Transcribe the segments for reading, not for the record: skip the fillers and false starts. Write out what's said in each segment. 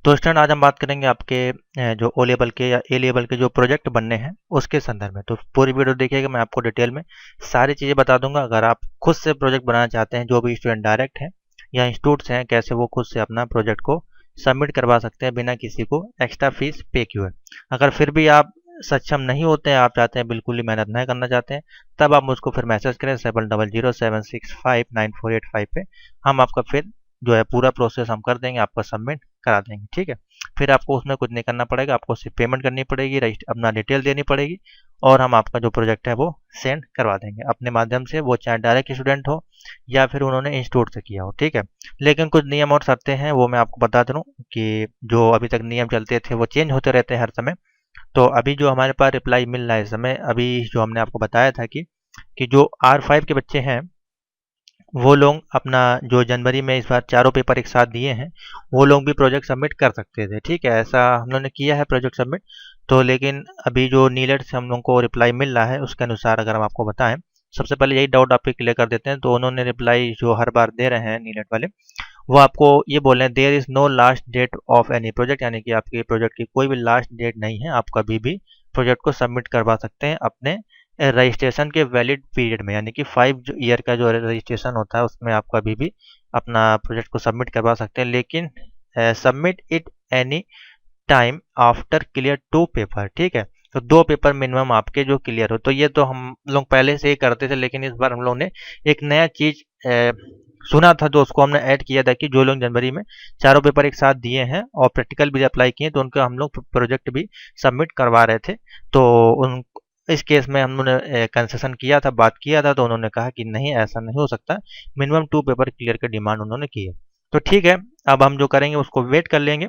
तो स्टूडेंट आज हम बात करेंगे आपके जो ओ लेवल के या ए लेवल के जो प्रोजेक्ट बनने हैं उसके संदर्भ में। तो पूरी वीडियो देखिएगा, मैं आपको डिटेल में सारी चीज़ें बता दूंगा। अगर आप खुद से प्रोजेक्ट बनाना चाहते हैं, जो भी स्टूडेंट डायरेक्ट हैं या इंस्टीट्यूट्स हैं, कैसे वो खुद से अपना प्रोजेक्ट को सबमिट करवा सकते हैं बिना किसी को एक्स्ट्रा फीस पे किए हुए। अगर फिर भी आप सक्षम नहीं होते हैं, आप चाहते हैं बिल्कुल ही मेहनत नहीं करना चाहते हैं, तब आप मुझको फिर मैसेज करें 7007659485 पे। हम आपका फिर जो है पूरा प्रोसेस हम कर देंगे, आपका सबमिट करा देंगे। ठीक है, फिर आपको उसमें कुछ नहीं करना पड़ेगा, आपको सिर्फ पेमेंट करनी पड़ेगी, अपना डिटेल देनी पड़ेगी और हम आपका जो प्रोजेक्ट है वो सेंड करवा देंगे अपने माध्यम से, वो चाहे डायरेक्ट स्टूडेंट हो या फिर उन्होंने इंस्टीट्यूट से किया हो। ठीक है, लेकिन कुछ नियम और शर्तें हैं, वो मैं आपको बता दूं कि जो अभी तक नियम चलते थे वो चेंज होते रहते हैं हर समय। तो अभी जो हमारे पास रिप्लाई मिल रहा है इस समय, अभी जो हमने आपको बताया था कि जो R5 के बच्चे हैं वो लोग अपना जो जनवरी में इस बार चारों पेपर एक साथ दिए हैं, वो लोग भी प्रोजेक्ट सबमिट कर सकते थे। ठीक है, ऐसा हम लोगों ने किया है प्रोजेक्ट सबमिट। तो लेकिन अभी जो नीलेट से हम लोग को रिप्लाई मिल रहा है उसके अनुसार अगर हम आपको बताएं, सबसे पहले यही डाउट आपके क्लियर कर देते हैं। तो उन्होंने रिप्लाई जो हर बार दे रहे हैं नीलेट वाले, वो आपको ये बोल रहे हैं there is no last date of any project, यानी कि आपके प्रोजेक्ट की कोई भी लास्ट डेट नहीं है, आप कभी भी प्रोजेक्ट को सबमिट करवा सकते हैं अपने रजिस्ट्रेशन के वैलिड पीरियड में। यानी कि 5 ईयर का जो रजिस्ट्रेशन होता है उसमें आप कभी भी अपना प्रोजेक्ट को सबमिट करवा सकते हैं, लेकिन submit it any time after clear 2 paper. ठीक है, तो 2 पेपर मिनिमम आपके जो क्लियर हो। तो ये तो हम लोग पहले से ही करते थे, लेकिन इस बार हम लोग ने एक नया चीज सुना था, तो उसको हमने ऐड किया था कि जो लोग जनवरी में चारों पेपर एक साथ दिए हैं और प्रैक्टिकल भी अप्लाई किए, तो उनका हम लोग प्रोजेक्ट भी सबमिट करवा रहे थे। तो उन इस केस में हम लोगों ने कंसेशन किया था, बात किया था, तो उन्होंने कहा कि नहीं ऐसा नहीं हो सकता, मिनिमम 2 पेपर क्लियर की डिमांड उन्होंने की है। तो ठीक है, अब हम जो करेंगे उसको वेट कर लेंगे।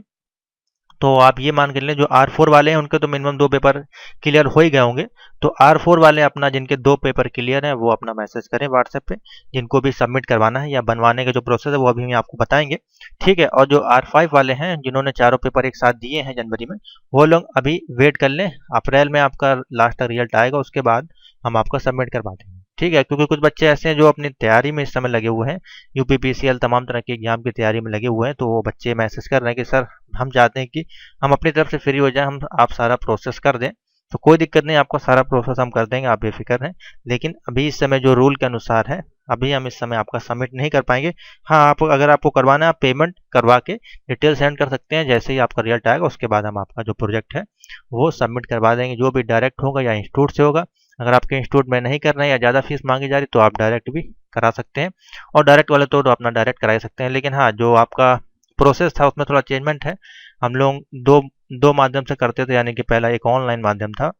तो आप ये मान कर लें जो R4 वाले हैं उनके तो मिनिमम 2 पेपर क्लियर हो ही गए होंगे। तो R4 वाले अपना जिनके 2 पेपर क्लियर हैं वो अपना मैसेज करें व्हाट्सएप पे, जिनको भी सबमिट करवाना है या बनवाने का जो प्रोसेस है वो अभी हम आपको बताएंगे। ठीक है, और जो R5 वाले हैं जिन्होंने चारों पेपर एक साथ दिए हैं जनवरी में, वो लोग अभी वेट कर लें, अप्रैल में आपका लास्ट तक रिजल्ट आएगा, उसके बाद हम आपका सबमिट करवा देंगे। ठीक है, क्योंकि कुछ बच्चे ऐसे हैं जो अपनी तैयारी में इस समय लगे हुए हैं, यूपीपीसीएल तमाम तरह के एग्जाम की तैयारी में लगे हुए हैं, तो वो बच्चे मैसेज कर रहे हैं कि सर हम चाहते हैं कि हम अपनी तरफ से फ्री हो जाए, हम आप सारा प्रोसेस कर दें। तो कोई दिक्कत नहीं, आपका सारा प्रोसेस हम कर देंगे, आप बेफिक्र रहें। लेकिन अभी इस समय जो रूल के अनुसार है, अभी हम इस समय आपका सबमिट नहीं कर पाएंगे। हाँ, आप अगर आपको करवाना है आप पेमेंट करवा के डिटेल सेंड कर सकते हैं, जैसे ही आपका रिजल्ट आएगा उसके बाद हम आपका जो प्रोजेक्ट है वो सबमिट करवा देंगे, जो भी डायरेक्ट होगा या इंस्टीट्यूट से होगा। अगर आपके इंस्टीट्यूट में नहीं कर रहे हैं या ज़्यादा फीस मांगी जा रही तो आप डायरेक्ट भी करा सकते हैं, और डायरेक्ट वाले तो अपना डायरेक्ट करा ही सकते हैं। लेकिन हाँ, जो आपका प्रोसेस था उसमें थोड़ा चेंजमेंट है। हम लोग दो दो माध्यम से करते थे, यानी कि पहला एक ऑनलाइन माध्यम था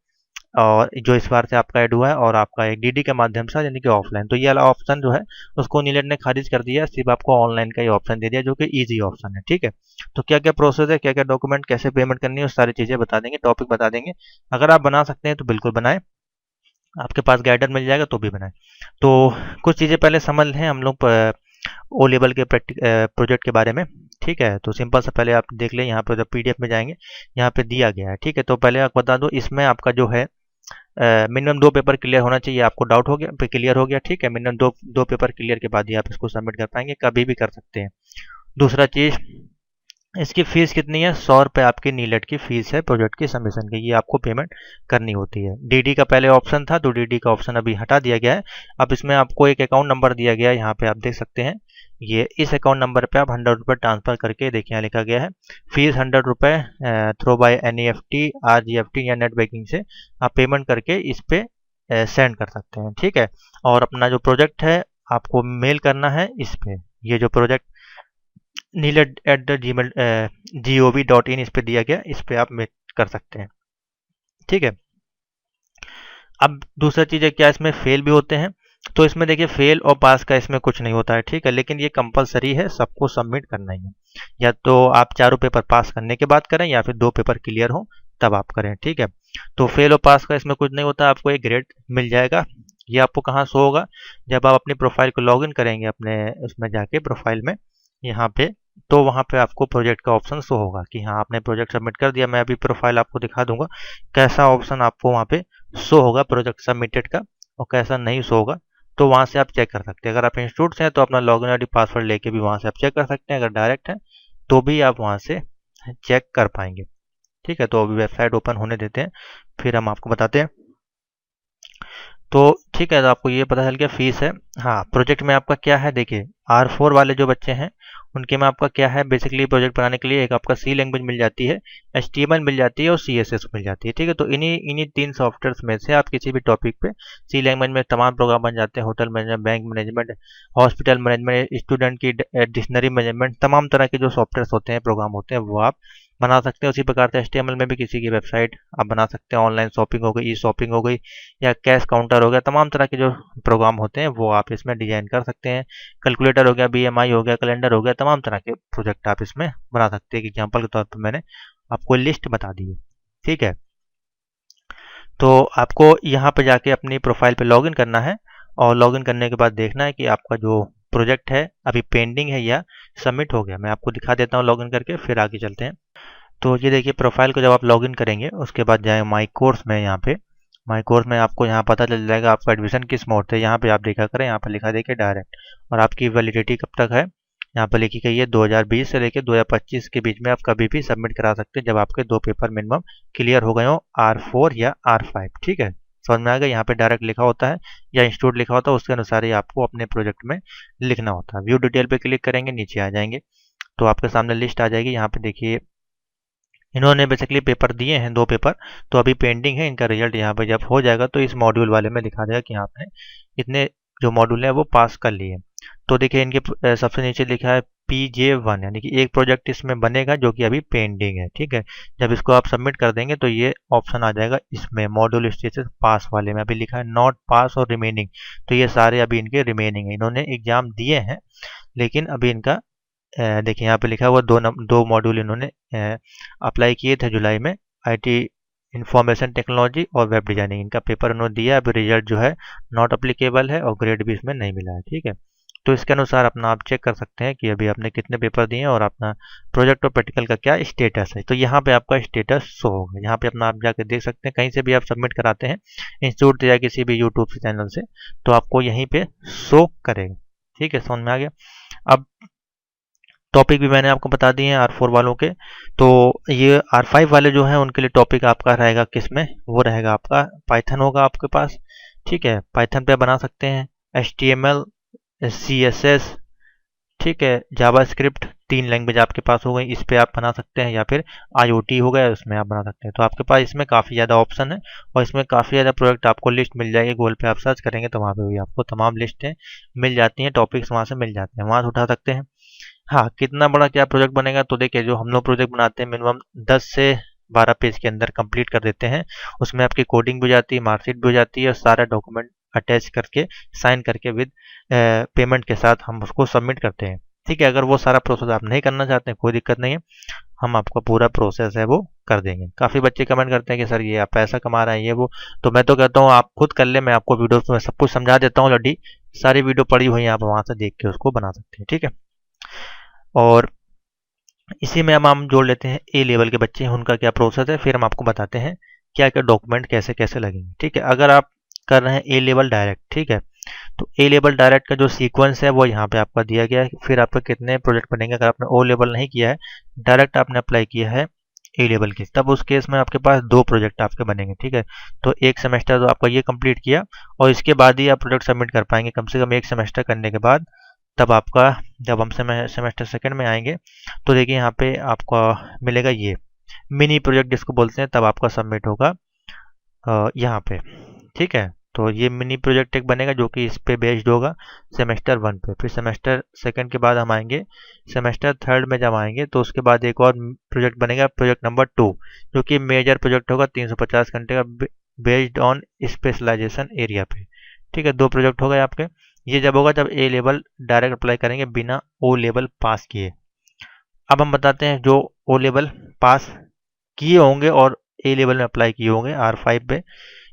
और जो इस बार से आपका ऐड हुआ है, और आपका एक डीडी के माध्यम से यानी कि ऑफलाइन। तो ये वाला ऑप्शन जो है उसको नीलेट ने खारिज कर दिया, सिर्फ आपको ऑनलाइन का ही ऑप्शन दे दिया, जो कि इजी ऑप्शन है। ठीक है, तो क्या क्या प्रोसेस है, क्या क्या डॉक्यूमेंट, कैसे पेमेंट करनी है, उस सारी चीज़ें बता देंगे, टॉपिक बता देंगे। अगर आप बना सकते हैं तो बिल्कुल बनाएं, आपके पास गाइडर मिल जाएगा तो भी बनाएं। तो कुछ चीज़ें पहले समझ लें हम लोग ओ लेवल के प्रोजेक्ट के बारे में। ठीक है, तो सिंपल से पहले आप देख लें, यहाँ पे जब पीडीएफ में जाएंगे यहाँ पे दिया गया है। ठीक है, तो पहले आपको बता दो, इसमें आपका जो है मिनिमम 2 पेपर क्लियर होना चाहिए। आपको डाउट हो गया, क्लियर हो गया। ठीक है, मिनिमम दो पेपर क्लियर के बाद ही आप इसको सबमिट कर पाएंगे, कभी भी कर सकते हैं। दूसरा चीज़, इसकी फीस कितनी है? 100 रुपये आपकी नीलेट की फीस है प्रोजेक्ट की सबमिशन की, ये आपको पेमेंट करनी होती है। डीडी का पहले ऑप्शन था, तो डीडी का ऑप्शन अभी हटा दिया गया है। अब इसमें आपको एक अकाउंट नंबर दिया गया है, यहाँ पे आप देख सकते हैं, ये इस अकाउंट नंबर पे आप 100 रुपये ट्रांसफर करके, देखिए यहाँ लिखा गया है फीस 100 रुपये थ्रू बाय NEFT, RGFT या नेट बैंकिंग से आप पेमेंट करके इस पे सेंड कर सकते हैं। ठीक है, और अपना जो प्रोजेक्ट है आपको मेल करना है इस पे, ये जो प्रोजेक्ट neelet@gov.in इस पे दिया गया, इस पे आप मेल कर सकते हैं। ठीक है, अब दूसरा चीज़ है, क्या इसमें फेल भी होते हैं? तो इसमें देखिए फेल और पास का इसमें कुछ नहीं होता है। ठीक है, लेकिन ये कंपलसरी है, सबको सबमिट करना ही है, या तो आप चारों पेपर पास करने के बाद करें या फिर 2 पेपर क्लियर हो तब आप करें। ठीक है, तो फेल और पास का इसमें कुछ नहीं होता, आपको एक ग्रेड मिल जाएगा। ये आपको कहाँ शो होगा? जब आप अपनी प्रोफाइल को लॉगिन करेंगे अपने उसमें जाके प्रोफाइल में, यहाँ पे, तो वहाँ पे आपको प्रोजेक्ट का ऑप्शन शो होगा कि हाँ आपने प्रोजेक्ट सबमिट कर दिया। मैं अभी प्रोफाइल आपको दिखा दूंगा कैसा ऑप्शन आपको वहाँ पे शो होगा प्रोजेक्ट सबमिटेड का, और कैसा नहीं शो होगा। तो वहाँ से आप चेक कर सकते हैं। अगर आप इंस्टीट्यूट से हैं तो अपना लॉगिन आईडी पासवर्ड लेके भी वहाँ से आप चेक कर सकते हैं, अगर डायरेक्ट है तो भी आप वहाँ से चेक कर पाएंगे। ठीक है, तो अभी वेबसाइट ओपन होने देते हैं, फिर हम आपको बताते हैं। तो ठीक है, तो आपको ये पता चल गया फीस है। हाँ, प्रोजेक्ट में आपका क्या है, देखिए R4 वाले जो बच्चे हैं उनके में आपका क्या है, बेसिकली प्रोजेक्ट बनाने के लिए एक आपका सी लैंग्वेज मिल जाती है, HTML मिल जाती है और CSS मिल जाती है। ठीक है, तो इन्हीं इन्हीं 3 सॉफ्टवेयर्स में से आप किसी भी टॉपिक पे सी लैंग्वेज में तमाम प्रोग्राम बन जाते हैं, hotel management, bank management, hospital management, student की डिक्शनरी मैनेजमेंट, तमाम तरह के जो सॉफ्टवेयर्स होते हैं, प्रोग्राम होते हैं, वो आप बना सकते हैं। उसी प्रकार से HTML में भी किसी की वेबसाइट आप बना सकते हैं, ऑनलाइन शॉपिंग हो गई, ई शॉपिंग हो गई, या कैश काउंटर हो गया, तमाम तरह के जो प्रोग्राम होते हैं वो आप इसमें डिजाइन कर सकते हैं। कैलकुलेटर हो गया, BMI हो गया, कैलेंडर हो गया, तमाम तरह के प्रोजेक्ट आप इसमें बना सकते हैं। एग्जाम्पल के तौर पर मैंने आपको लिस्ट बता दी है। ठीक है, तो आपको यहाँ पे जाके अपनी प्रोफाइल पे लॉगिन करना है, और लॉगिन करने के बाद देखना है कि आपका जो प्रोजेक्ट है अभी पेंडिंग है या सबमिट हो गया। मैं आपको दिखा देता हूँ लॉगिन करके, फिर आगे चलते हैं। तो ये देखिए, प्रोफाइल को जब आप लॉगिन करेंगे उसके बाद जाए माई कोर्स में, यहाँ पे माई कोर्स में आपको यहाँ पता चल जाएगा आपका एडमिशन किस मोड से। यहाँ पे आप देखा करें, यहाँ पे लिखा देखिए डायरेक्ट, और आपकी वैलिडिटी कब तक है यहाँ पे लिखी गई है, 2020 से लेकर 2025 के बीच में आप कभी भी सबमिट करा सकते हैं, जब आपके 2 पेपर मिनिमम क्लियर हो गए हो, R4 या R5। ठीक है, समझ में आ गया। यहाँ पे डायरेक्ट लिखा होता है या इंस्टीट्यूट लिखा होता है, उसके अनुसार ही आपको अपने प्रोजेक्ट में लिखना होता है। व्यू डिटेल पे क्लिक करेंगे, नीचे आ जाएंगे तो आपके सामने लिस्ट आ जाएगी। यहाँ पे देखिए, इन्होंने बेसिकली पेपर दिए हैं 2 पेपर, तो अभी पेंडिंग है इनका रिजल्ट। यहाँ पे जब हो जाएगा तो इस मॉड्यूल वाले में दिखा देगा कि आपने इतने जो मॉड्यूल है वो पास कर लिए। तो देखिए, इनके सबसे नीचे लिखा है PJ1, यानी कि एक प्रोजेक्ट इसमें बनेगा जो कि अभी पेंडिंग है। ठीक है, जब इसको आप सबमिट कर देंगे तो ये ऑप्शन आ जाएगा इसमें मॉड्यूल स्टेटस पास वाले में, अभी लिखा है नॉट पास और रिमेनिंग, तो ये सारे अभी इनके रिमेनिंग है। इन्होंने एग्जाम दिए हैं लेकिन अभी इनका देखिए यहाँ पे लिखा हुआ 2 मॉड्यूल इन्होंने अप्लाई किए थे जुलाई में, IT इंफॉर्मेशन टेक्नोलॉजी और वेब डिजाइनिंग, इनका पेपर उन्होंने दिया। अभी रिजल्ट जो है नॉट अप्लीकेबल है और ग्रेड भी इसमें नहीं मिला है। ठीक है, तो इसके अनुसार अपना आप चेक कर सकते हैं कि अभी आपने कितने पेपर दिए हैं और अपना प्रोजेक्ट और प्रैक्टिकल का क्या स्टेटस है। तो यहाँ पे आपका स्टेटस शो होगा, यहाँ पे अपना आप जाके देख सकते हैं, कहीं से भी आप सबमिट कराते हैं इंस्टीट्यूट या किसी भी यूट्यूब से चैनल से, तो आपको यहीं पे शो करेगा। ठीक है, समझ में आ गया। अब टॉपिक भी मैंने आपको बता दिए हैं R4 वालों के। तो ये R5 वाले जो हैं उनके लिए टॉपिक आपका रहेगा किस में, वो रहेगा आपका पाइथन होगा आपके पास। ठीक है, पाइथन पे बना सकते हैं, HTML, CSS, ठीक है, जावास्क्रिप्ट, 3 लैंग्वेज आपके पास हो गई, इस पे आप बना सकते हैं, या फिर IoT हो गया उसमें आप बना सकते हैं। तो आपके पास इसमें काफ़ी ज़्यादा ऑप्शन है और इसमें काफ़ी ज़्यादा प्रोजेक्ट आपको लिस्ट मिल जाएगी। गूगल पे आप सर्च करेंगे तो वहाँ पे भी आपको तमाम लिस्टें मिल जाती हैं, टॉपिक्स वहाँ से मिल जाते हैं, वहाँ से उठा सकते हैं। हाँ, कितना बड़ा क्या प्रोजेक्ट बनेगा, तो देखिए जो हम लोग प्रोजेक्ट बनाते हैं मिनिमम 10 से 12 पेज के अंदर कंप्लीट कर देते हैं। उसमें आपकी कोडिंग भी हो जाती है, मार्कशीट भी हो जाती है, और सारा डॉक्यूमेंट अटैच करके साइन करके विद पेमेंट के साथ हम उसको सबमिट करते हैं। ठीक है, अगर वो सारा प्रोसेस आप नहीं करना चाहते हैं कोई दिक्कत नहीं है, हम आपका पूरा प्रोसेस है वो कर देंगे। काफ़ी बच्चे कमेंट करते हैं कि सर ये आप पैसा कमा रहे हैं ये वो, तो मैं तो कहता हूँ आप खुद कर ले, मैं आपको वीडियो में सब कुछ समझा देता हूँ। लड्डी सारी वीडियो पड़ी हुई है, आप वहाँ से देख के उसको बना सकते हैं। ठीक है, और इसी में हम जोड़ लेते हैं ए लेवल के बच्चे हैं उनका क्या प्रोसेस है, फिर हम आपको बताते हैं क्या क्या डॉक्यूमेंट कैसे कैसे लगेंगे। ठीक है, अगर आप कर रहे हैं ए लेवल डायरेक्ट, ठीक है, तो ए लेवल डायरेक्ट का जो सीक्वेंस है वो यहाँ पे आपका दिया गया है। फिर आपका कितने प्रोजेक्ट बनेंगे, अगर आपने ओ लेवल नहीं किया है, डायरेक्ट आपने अप्लाई किया है ए लेवल की, तब उस केस में आपके पास 2 प्रोजेक्ट आपके बनेंगे। ठीक है, तो एक सेमेस्टर तो आपका ये कंप्लीट किया और इसके बाद ही आप प्रोजेक्ट सबमिट कर पाएंगे, कम से कम एक सेमेस्टर करने के बाद। तब आपका जब हम सेमेस्टर सेकंड में आएंगे तो देखिए यहाँ पे आपका मिलेगा ये मिनी प्रोजेक्ट जिसको बोलते हैं, तब आपका सबमिट होगा यहाँ पे। ठीक है, तो ये मिनी प्रोजेक्ट एक बनेगा जो कि इस पे बेस्ड होगा सेमेस्टर 1 पे। फिर सेमेस्टर सेकंड के बाद हम आएंगे सेमेस्टर थर्ड में, जब आएंगे तो उसके बाद एक और प्रोजेक्ट बनेगा, प्रोजेक्ट नंबर 2, जो कि मेजर प्रोजेक्ट होगा 350 घंटे का, बेस्ड ऑन स्पेशलाइजेशन एरिया पे। ठीक है, 2 प्रोजेक्ट हो गए आपके। ये जब होगा जब ए लेवल डायरेक्ट अप्लाई करेंगे बिना ओ लेवल पास किए। अब हम बताते हैं जो ओ लेवल पास किए होंगे और ए लेवल में अप्लाई किए होंगे R5 पे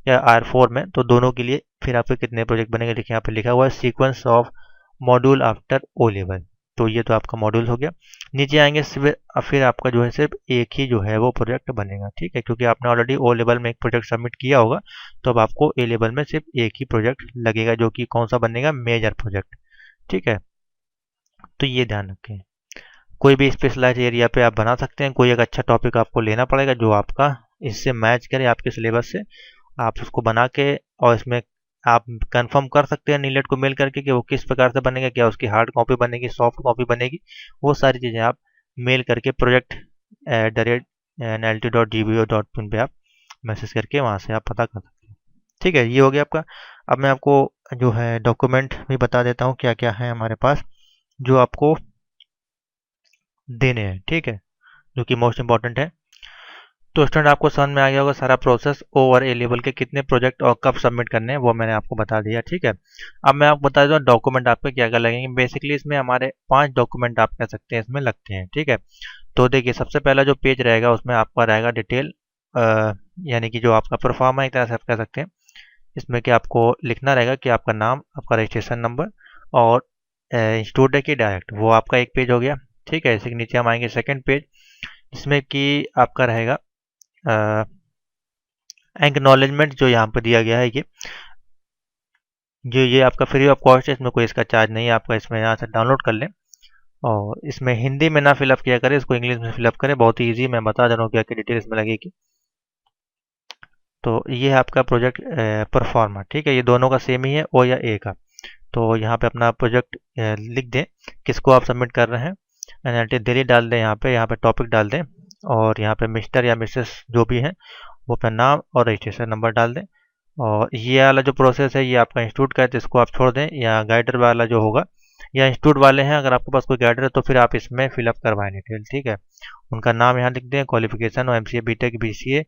या R4 में, तो दोनों के लिए फिर आपके कितने प्रोजेक्ट बनेंगे। देखिए यहाँ पे लिखा हुआ है sequence of module after O level, तो ये तो आपका मॉड्यूल हो गया। नीचे आएंगे फिर आपका जो है सिर्फ एक ही जो है वो प्रोजेक्ट बनेगा। ठीक है, क्योंकि आपने ऑलरेडी ओ लेवल में एक प्रोजेक्ट सबमिट किया होगा, तो अब आपको ए लेवल में सिर्फ एक ही प्रोजेक्ट लगेगा, जो कि कौन सा बनेगा, मेजर प्रोजेक्ट। ठीक है, तो ये ध्यान रखें। कोई भी स्पेशलाइज एरिया पे आप बना सकते हैं। कोई एक अच्छा टॉपिक आपको लेना पड़ेगा जो आपका इससे मैच करे, आपके सिलेबस से। आप उसको बना के और इसमें आप कंफर्म कर सकते हैं नीलेट को मेल करके कि वो किस प्रकार से बनेगा, क्या उसकी हार्ड कॉपी बनेगी, सॉफ्ट कॉपी बनेगी। वो सारी चीज़ें आप मेल करके project@nlt.gvo.in पे आप मैसेज करके वहाँ से आप पता कर सकते हैं। ठीक है, ये हो गया आपका। अब मैं आपको जो है डॉक्यूमेंट भी बता देता हूँ क्या क्या है हमारे पास जो आपको देने हैं। ठीक है, जो कि मोस्ट इंपॉर्टेंट है। तो स्टूडेंट आपको समझ में आ गया होगा सारा प्रोसेस, ओवर ए लेवल के कितने प्रोजेक्ट और कब सबमिट करने हैं वो मैंने आपको बता दिया। ठीक है, अब मैं आपको बता दूँ डॉक्यूमेंट आपके क्या क्या लगेंगे। बेसिकली इसमें हमारे 5 डॉक्यूमेंट आप कह सकते हैं इसमें लगते हैं। ठीक है, तो देखिए सबसे पहला जो पेज रहेगा उसमें आपका रहेगा डिटेल, यानी कि जो आपका प्रोफार्मा एक तरह से आप कह सकते हैं। इसमें कि आपको लिखना रहेगा कि आपका नाम, आपका रजिस्ट्रेशन नंबर और इंस्टीट्यूट की डायरेक्ट, वो आपका एक पेज हो गया। ठीक है, इसी के नीचे हम आएंगे सेकंड पेज, जिसमें कि आपका रहेगा एक्नॉलेजमेंट जो यहाँ पर दिया गया है। ये आपका फ्री ऑफ कॉस्ट है, इसमें कोई इसका चार्ज नहीं है। आपका इसमें यहाँ से डाउनलोड कर लें और इसमें हिंदी में ना फिलअप किया करें, इसको इंग्लिश में फिलअप करें। बहुत ही ईजी, मैं बता दे रहा हूँ क्या क्या डिटेल इसमें लगेगी। तो ये है आपका प्रोजेक्ट परफॉर्मा। ठीक है, ये दोनों का सेम ही है, ओ या ए का। तो यहाँ पे अपना प्रोजेक्ट लिख दें, किसको आप सबमिट कर रहे हैं। एनएलटी दिल्ली डाल दें, यहाँ पे टॉपिक डाल दें और यहाँ पे मिस्टर या मिसेस जो भी हैं वो अपना नाम और रजिस्ट्रेशन नंबर डाल दें। और ये वाला जो प्रोसेस है ये आपका इंस्टीट्यूट का है, तो इसको आप छोड़ दें। या गाइडर वाला जो होगा, या इंस्टीट्यूट वाले हैं अगर आपके पास कोई गाइडर है तो फिर आप इसमें फिलअप करवाएं डिटेल। ठीक है, उनका नाम यहाँ लिख दें, क्वालिफिकेशन और एमसीए बीटेक बीसीए।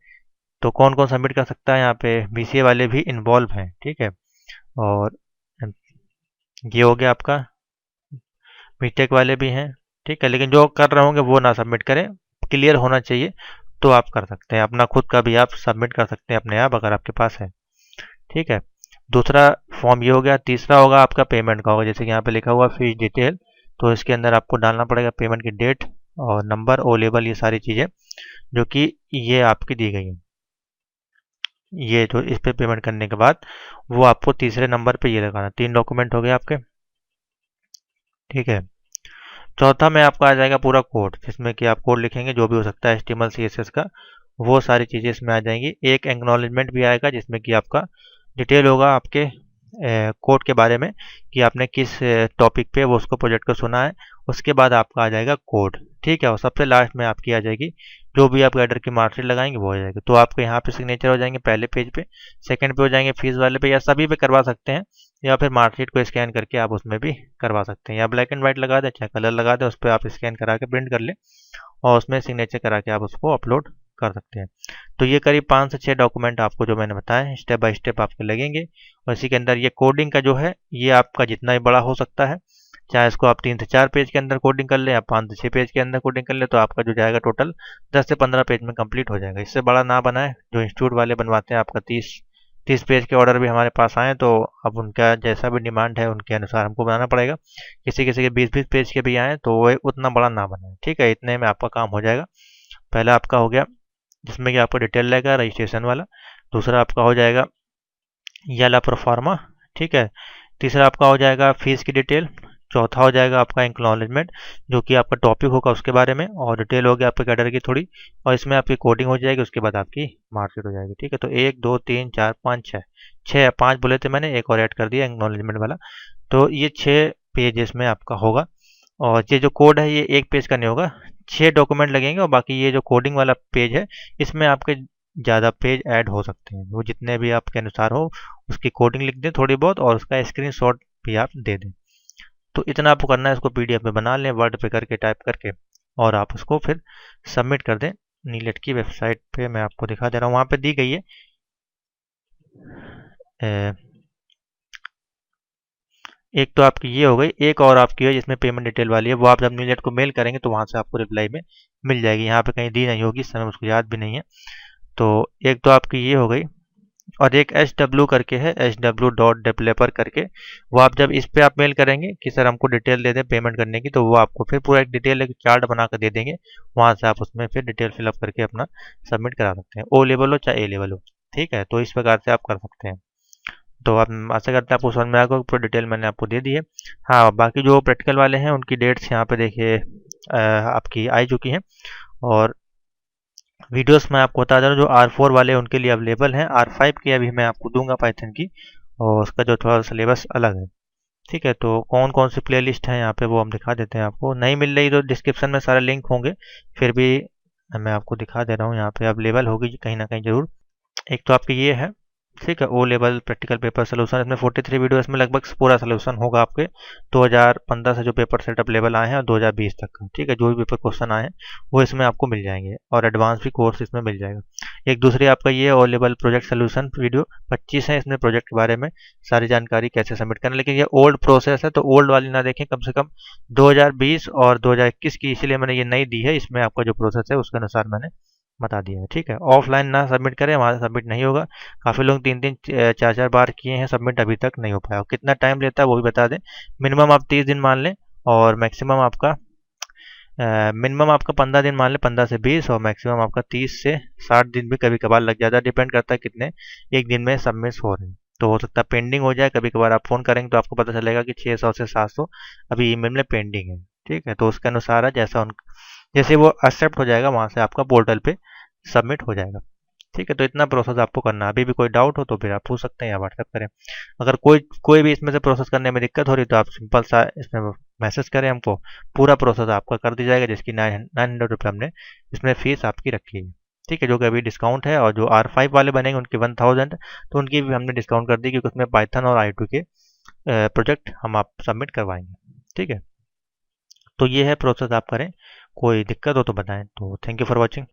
तो कौन कौन सबमिट कर सकता है, यहाँ पे बीसीए वाले भी इन्वॉल्व हैं। ठीक है, और ये हो गया आपका, बीटेक वाले भी हैं। ठीक है, लेकिन जो कर रहे होंगे वो ना सबमिट करें, क्लियर होना चाहिए तो आप कर सकते हैं। अपना खुद का भी आप सबमिट कर सकते हैं अपने आप अगर आपके पास है। ठीक है, दूसरा फॉर्म ये हो गया। तीसरा होगा आपका पेमेंट का होगा, जैसे कि यहाँ पे लिखा हुआ फीस डिटेल। तो इसके अंदर आपको डालना पड़ेगा पेमेंट की डेट और नंबर, ओ लेवल, ये सारी चीज़ें जो कि ये आपकी दी गई हैं। ये जो इस पे पेमेंट करने के बाद वो आपको तीसरे नंबर पे ये लगाना। 3 डॉक्यूमेंट हो गए आपके। ठीक है, चौथा में आपका आ जाएगा पूरा कोड, जिसमें कि आप कोड लिखेंगे जो भी हो सकता है HTML CSS का, वो सारी चीज़ें इसमें आ जाएंगी। एक एक्नॉलेजमेंट भी आएगा जिसमें कि आपका डिटेल होगा आपके कोड के बारे में कि आपने किस टॉपिक पे वो उसको प्रोजेक्ट को सुना है। उसके बाद आपका आ जाएगा कोड। ठीक है, और सबसे लास्ट में आपकी आ जाएगी जो भी आप गाइडर की मार्कशीट लगाएंगे वो हो जाएगी। तो आपको यहाँ पे सिग्नेचर हो जाएंगे पहले पेज पे, सेकंड पे हो जाएंगे फीस वाले पे, या सभी पे करवा सकते हैं, या फिर मार्कशीट को स्कैन करके आप उसमें भी करवा सकते हैं। या ब्लैक एंड व्हाइट लगा दें, चाहे कलर लगा दें, उस पर आप स्कैन करा के प्रिंट कर लें और उसमें सिग्नेचर करा के आप उसको अपलोड कर सकते हैं। तो ये करीब 5 से 6 डॉक्यूमेंट आपको जो मैंने बताया स्टेप बाय स्टेप आपके लगेंगे। और इसी के अंदर ये कोडिंग का जो है ये आपका जितना ही बड़ा हो सकता है, चाहे इसको आप 3 से 4 पेज के अंदर कोडिंग कर लें या 5 से 6 पेज के अंदर कोडिंग कर लें, तो आपका जो जाएगा टोटल 10 से 15 पेज में कंप्लीट हो जाएगा। इससे बड़ा ना बनाए, जो इंस्टीट्यूट वाले बनवाते हैं आपका 30 पेज के ऑर्डर भी हमारे पास आए, तो अब उनका जैसा भी डिमांड है उनके अनुसार हमको बनाना पड़ेगा। किसी किसी के 20-20 पेज के भी आए तो वो उतना बड़ा ना बनाए। ठीक है, इतने में आपका काम हो जाएगा। पहला आपका हो गया जिसमें कि आपको डिटेल लगेगा रजिस्ट्रेशन वाला। दूसरा आपका हो जाएगा ये वाला प्रोफार्मा। ठीक है, तीसरा आपका हो जाएगा फीस की डिटेल। चौथा हो जाएगा आपका एक्नॉलेजमेंट जो कि आपका टॉपिक होगा उसके बारे में, और डिटेल हो गया आपके कैडर की थोड़ी, और इसमें आपकी कोडिंग हो जाएगी। उसके बाद आपकी मार्कशीट हो जाएगी। ठीक है, तो 1 2 3 4 5 6 5 बोले थे मैंने, एक और ऐड कर दिया एक्नॉलेजमेंट वाला। तो ये 6 पेज इसमें आपका होगा। और ये जो कोड है ये एक पेज का नहीं होगा, 6 डॉक्यूमेंट लगेंगे। और बाकी ये जो कोडिंग वाला पेज है इसमें आपके ज़्यादा पेज ऐड हो सकते हैं, वो जितने भी आपके अनुसार हो उसकी कोडिंग लिख दें थोड़ी बहुत, और उसका स्क्रीनशॉट भी आप दे दें। तो इतना आपको करना है, इसको PDF में बना लें वर्ड पे करके, टाइप करके, और आप उसको फिर सबमिट कर दें। नीलेट की वेबसाइट पे मैं आपको दिखा दे रहा हूँ, वहाँ पे दी गई है। एक तो आपकी ये हो गई, एक और आपकी है जिसमें पेमेंट डिटेल वाली है, वो आप जब न्यूज़लेट को मेल करेंगे तो वहाँ से आपको रिप्लाई में मिल जाएगी। यहाँ पे कहीं दी नहीं होगी इस समय, मुझको याद भी नहीं है। तो एक तो आपकी ये हो गई, और एक HW करके है, HW.developer करके, वो आप जब इस पे आप मेल करेंगे कि सर हमको डिटेल दे दें पेमेंट करने की, तो वो आपको फिर पूरा एक डिटेल एक चार्ट बना कर दे देंगे। वहाँ से आप उसमें फिर डिटेल फिलअप करके अपना सबमिट करा सकते हैं, O लेवल हो चाहे A लेवल हो। ठीक है, तो इस प्रकार से आप कर सकते हैं। तो आप आशा करते हैं आपको समझ में आएगा, पूरी डिटेल मैंने आपको दे दी है। हाँ, बाकी जो प्रैक्टिकल वाले हैं उनकी डेट्स यहाँ पे देखिए आपकी आ चुकी हैं। और वीडियोस मैं आपको बता दे रहा हूँ, जो R4 वाले उनके लिए अवेलेबल हैं, R5 की अभी मैं आपको दूंगा पाइथन की, और उसका जो थोड़ा सिलेबस अलग है। ठीक है, तो कौन कौन सी प्लेलिस्ट है यहाँ पे वो हम दिखा देते हैं आपको। नहीं मिल रही तो डिस्क्रिप्शन में सारे लिंक होंगे, फिर भी मैं आपको दिखा दे रहा हूँ, यहाँ पे अवेलेबल होगी कहीं ना कहीं जरूर। एक तो आपकी ये है, ठीक है, O level practical paper solution, इसमें 43 वीडियो, इसमें लगभग पूरा सोल्यूशन होगा आपके 2015 से जो पेपर सेट अप लेवल आए हैं और 2020 तक का। ठीक है, जो भी पेपर क्वेश्चन आए हैं वो इसमें आपको मिल जाएंगे, और एडवांस भी कोर्स इसमें मिल जाएगा। एक दूसरी आपका ये O level project solution video 25 है, इसमें प्रोजेक्ट के बारे में सारी जानकारी कैसे सबमिट करना। लेकिन ये ओल्ड प्रोसेस है, तो ओल्ड वाली ना देखें, कम से कम 2020 और 2021 की, इसीलिए मैंने ये नई दी है। इसमें आपका जो प्रोसेस है उसके अनुसार मैंने बता दिया है। ठीक है, ऑफलाइन ना सबमिट करें, वहाँ सबमिट नहीं होगा। काफ़ी लोग 3-3 4-4 बार किए हैं सबमिट, अभी तक नहीं हो पाया। कितना टाइम लेता है वो भी बता दें। मिनिमम आप 30 दिन मान लें, और मैक्सिमम आपका मिनिमम आपका 15 दिन मान लें, 15 से 20, और मैक्सिमम आपका 30 से 60 दिन भी कभी कभार लग जाता है। डिपेंड करता है कितने एक दिन में सबमिट हो रहे हैं। तो हो सकता है पेंडिंग हो जाए, कभी कभार आप फ़ोन करेंगे तो आपको पता चलेगा कि 600 से 700 अभी ईमेल में पेंडिंग है। ठीक है, तो उसके अनुसार है, जैसा उन जैसे वो एक्सेप्ट हो जाएगा वहाँ से आपका पोर्टल पे सबमिट हो जाएगा। ठीक है, तो इतना प्रोसेस आपको करना है। अभी भी कोई डाउट हो तो फिर आप पूछ सकते हैं या व्हाट्सएप करें। अगर कोई कोई भी इसमें से प्रोसेस करने में दिक्कत हो रही तो आप सिंपल सा इसमें मैसेज करें हमको, पूरा प्रोसेस आपका कर दी जाएगा, जिसकी 900 रुपये हमने इसमें फीस आपकी रखी है। ठीक है, जो कि अभी डिस्काउंट है, और जो R5 वाले बनेंगे उनकी 1000, तो उनकी भी हमने डिस्काउंट कर दी, क्योंकि उसमें पाइथन और I2 के प्रोजेक्ट हम आप सबमिट करवाएंगे। ठीक है, तो ये है प्रोसेस, आप करें। कोई दिक्कत हो तो बताएं। तो थैंक यू फॉर वॉचिंग।